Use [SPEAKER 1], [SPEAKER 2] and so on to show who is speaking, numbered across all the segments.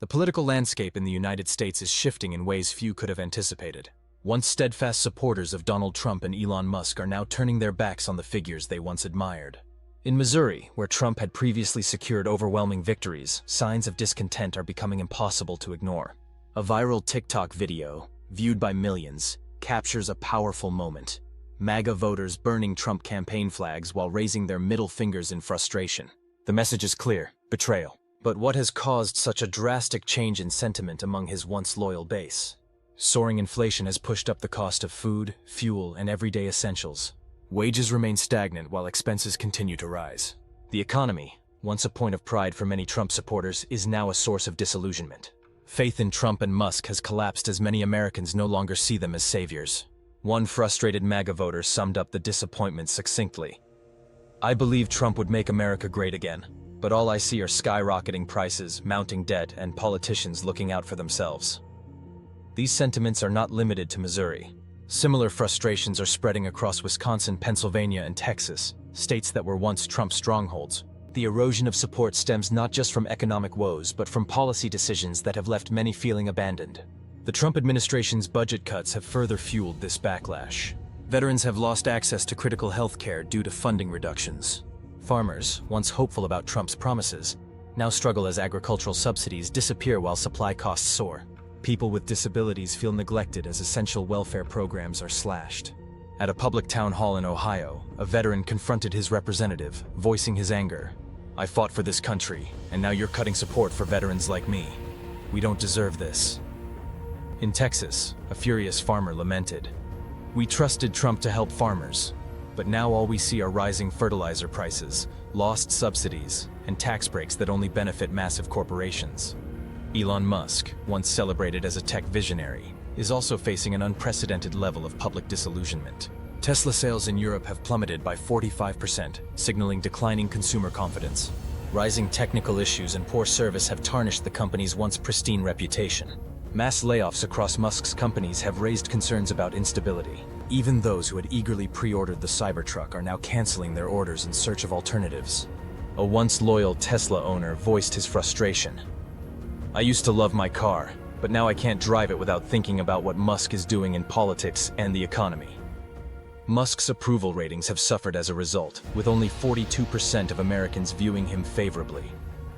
[SPEAKER 1] The political landscape in the United States is shifting in ways few could have anticipated. Once steadfast supporters of Donald Trump and Elon Musk are now turning their backs on the figures they once admired. In Missouri, where Trump had previously secured overwhelming victories, signs of discontent are becoming impossible to ignore. A viral TikTok video, viewed by millions, captures a powerful moment. MAGA voters burning Trump campaign flags while raising their middle fingers in frustration. The message is clear: betrayal. But what has caused such a drastic change in sentiment among his once loyal base? Soaring inflation has pushed up the cost of food, fuel, and everyday essentials. Wages remain stagnant while expenses continue to rise. The economy, once a point of pride for many Trump supporters, is now a source of disillusionment. Faith in Trump and Musk has collapsed as many Americans no longer see them as saviors. One frustrated MAGA voter summed up the disappointment succinctly. "I believe Trump would make America great again, but all I see are skyrocketing prices, mounting debt, and politicians looking out for themselves." These sentiments are not limited to Missouri. Similar frustrations are spreading across Wisconsin, Pennsylvania, and Texas, states that were once Trump strongholds. The erosion of support stems not just from economic woes, but from policy decisions that have left many feeling abandoned. The Trump administration's budget cuts have further fueled this backlash. Veterans have lost access to critical health care due to funding reductions. Farmers, once hopeful about Trump's promises, now struggle as agricultural subsidies disappear while supply costs soar. People with disabilities feel neglected as essential welfare programs are slashed. At a public town hall in Ohio, a veteran confronted his representative, voicing his anger. "I fought for this country, and now you're cutting support for veterans like me. We don't deserve this." In Texas, a furious farmer lamented, "We trusted Trump to help farmers, but now all we see are rising fertilizer prices, lost subsidies, and tax breaks that only benefit massive corporations." Elon Musk, once celebrated as a tech visionary, is also facing an unprecedented level of public disillusionment. Tesla sales in Europe have plummeted by 45%, signaling declining consumer confidence. Rising technical issues and poor service have tarnished the company's once pristine reputation. Mass layoffs across Musk's companies have raised concerns about instability. Even those who had eagerly pre-ordered the Cybertruck are now canceling their orders in search of alternatives. A once loyal Tesla owner voiced his frustration. "I used to love my car, but now I can't drive it without thinking about what Musk is doing in politics and the economy." Musk's approval ratings have suffered as a result, with only 42% of Americans viewing him favorably,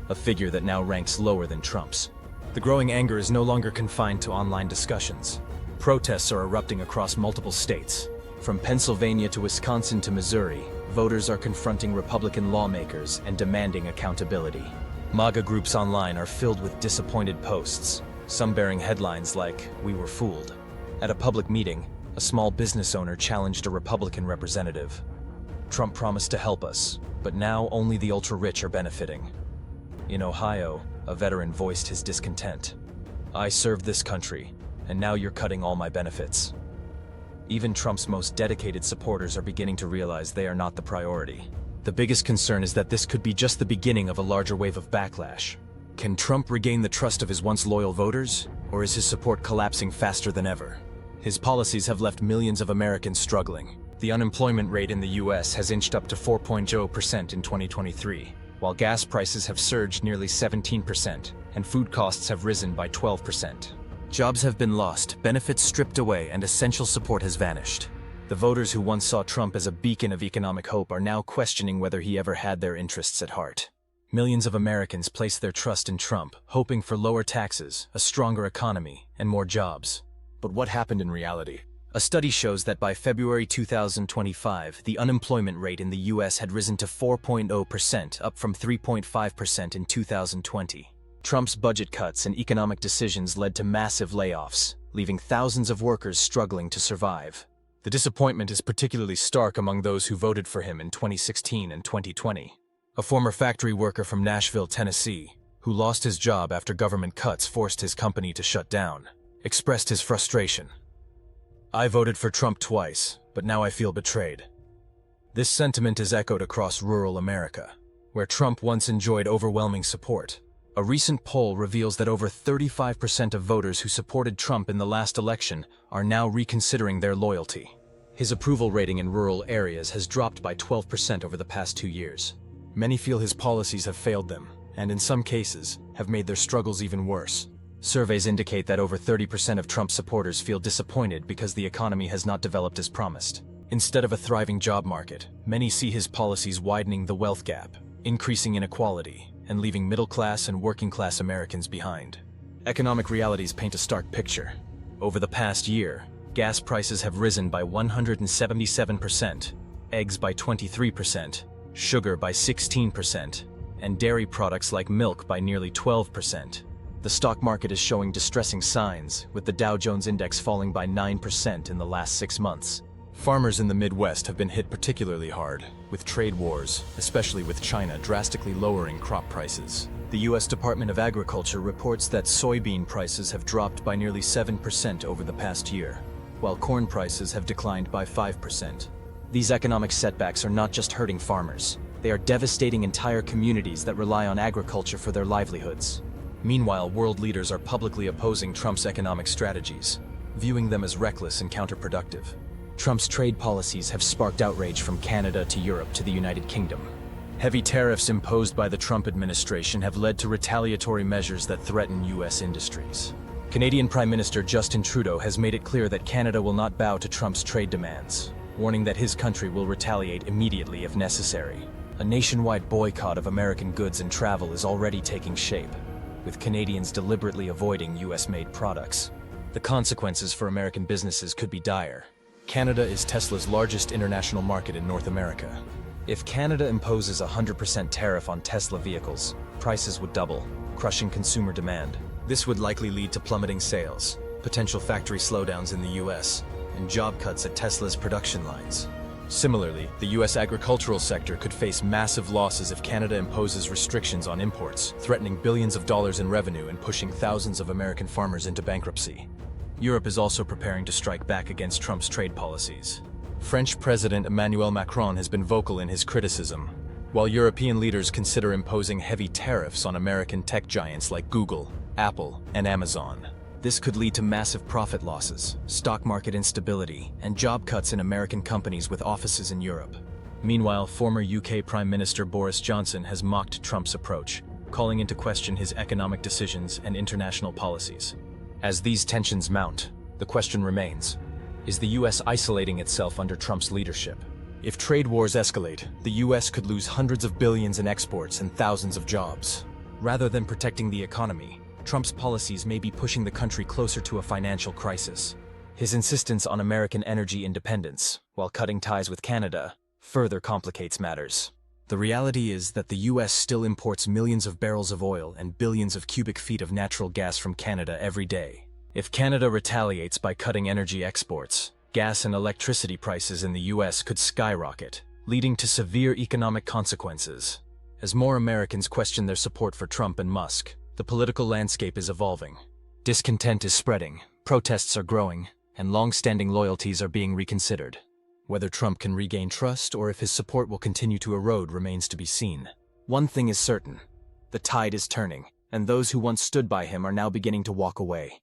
[SPEAKER 1] a figure that now ranks lower than Trump's. The growing anger is no longer confined to online discussions. Protests are erupting across multiple states. From Pennsylvania to Wisconsin to Missouri, voters are confronting Republican lawmakers and demanding accountability. MAGA groups online are filled with disappointed posts, some bearing headlines like, "We were fooled." At a public meeting, a small business owner challenged a Republican representative. "Trump promised to help us, but now only the ultra-rich are benefiting." In Ohio, a veteran voiced his discontent. "I served this country, and now you're cutting all my benefits." Even Trump's most dedicated supporters are beginning to realize they are not the priority. The biggest concern is that this could be just the beginning of a larger wave of backlash. Can Trump regain the trust of his once loyal voters, or is his support collapsing faster than ever? His policies have left millions of Americans struggling. The unemployment rate in the US has inched up to 4.0% in 2023, while gas prices have surged nearly 17%, and food costs have risen by 12%. Jobs have been lost, benefits stripped away, and essential support has vanished. The voters who once saw Trump as a beacon of economic hope are now questioning whether he ever had their interests at heart. Millions of Americans place their trust in Trump, hoping for lower taxes, a stronger economy, and more jobs. But what happened in reality? A study shows that by February 2025, the unemployment rate in the US had risen to 4.0%, up from 3.5% in 2020. Trump's budget cuts and economic decisions led to massive layoffs, leaving thousands of workers struggling to survive. The disappointment is particularly stark among those who voted for him in 2016 and 2020. A former factory worker from Nashville, Tennessee, who lost his job after government cuts forced his company to shut down, expressed his frustration. "I voted for Trump twice, but now I feel betrayed." This sentiment is echoed across rural America, where Trump once enjoyed overwhelming support. A recent poll reveals that over 35% of voters who supported Trump in the last election are now reconsidering their loyalty. His approval rating in rural areas has dropped by 12% over the past 2 years. Many feel his policies have failed them, and in some cases, have made their struggles even worse. Surveys indicate that over 30% of Trump supporters feel disappointed because the economy has not developed as promised. Instead of a thriving job market, many see his policies widening the wealth gap, increasing inequality, and leaving middle-class and working-class Americans behind. Economic realities paint a stark picture. Over the past year, gas prices have risen by 177%, eggs by 23%, sugar by 16%, and dairy products like milk by nearly 12%. The stock market is showing distressing signs, with the Dow Jones Index falling by 9% in the last 6 months. Farmers in the Midwest have been hit particularly hard, with trade wars, especially with China, drastically lowering crop prices. The U.S. Department of Agriculture reports that soybean prices have dropped by nearly 7% over the past year, while corn prices have declined by 5%. These economic setbacks are not just hurting farmers. They are devastating entire communities that rely on agriculture for their livelihoods. Meanwhile, world leaders are publicly opposing Trump's economic strategies, viewing them as reckless and counterproductive. Trump's trade policies have sparked outrage from Canada to Europe to the United Kingdom. Heavy tariffs imposed by the Trump administration have led to retaliatory measures that threaten U.S. industries. Canadian Prime Minister Justin Trudeau has made it clear that Canada will not bow to Trump's trade demands, warning that his country will retaliate immediately if necessary. A nationwide boycott of American goods and travel is already taking shape, with Canadians deliberately avoiding US-made products. The consequences for American businesses could be dire. Canada is Tesla's largest international market in North America. If Canada imposes a 100% tariff on Tesla vehicles, prices would double, crushing consumer demand. This would likely lead to plummeting sales, potential factory slowdowns in the US, and job cuts at Tesla's production lines. Similarly, the U.S. agricultural sector could face massive losses if Canada imposes restrictions on imports, threatening billions of dollars in revenue and pushing thousands of American farmers into bankruptcy. Europe is also preparing to strike back against Trump's trade policies. French President Emmanuel Macron has been vocal in his criticism, while European leaders consider imposing heavy tariffs on American tech giants like Google, Apple, and Amazon. This could lead to massive profit losses, stock market instability, and job cuts in American companies with offices in Europe. Meanwhile, former UK Prime Minister Boris Johnson has mocked Trump's approach, calling into question his economic decisions and international policies. As these tensions mount, the question remains: is the US isolating itself under Trump's leadership? If trade wars escalate, the US could lose hundreds of billions in exports and thousands of jobs. Rather than protecting the economy, Trump's policies may be pushing the country closer to a financial crisis. His insistence on American energy independence, while cutting ties with Canada, further complicates matters. The reality is that the U.S. still imports millions of barrels of oil and billions of cubic feet of natural gas from Canada every day. If Canada retaliates by cutting energy exports, gas and electricity prices in the U.S. could skyrocket, leading to severe economic consequences. As more Americans question their support for Trump and Musk, the political landscape is evolving. Discontent is spreading, protests are growing, and long-standing loyalties are being reconsidered. Whether Trump can regain trust or if his support will continue to erode remains to be seen. One thing is certain: the tide is turning, and those who once stood by him are now beginning to walk away.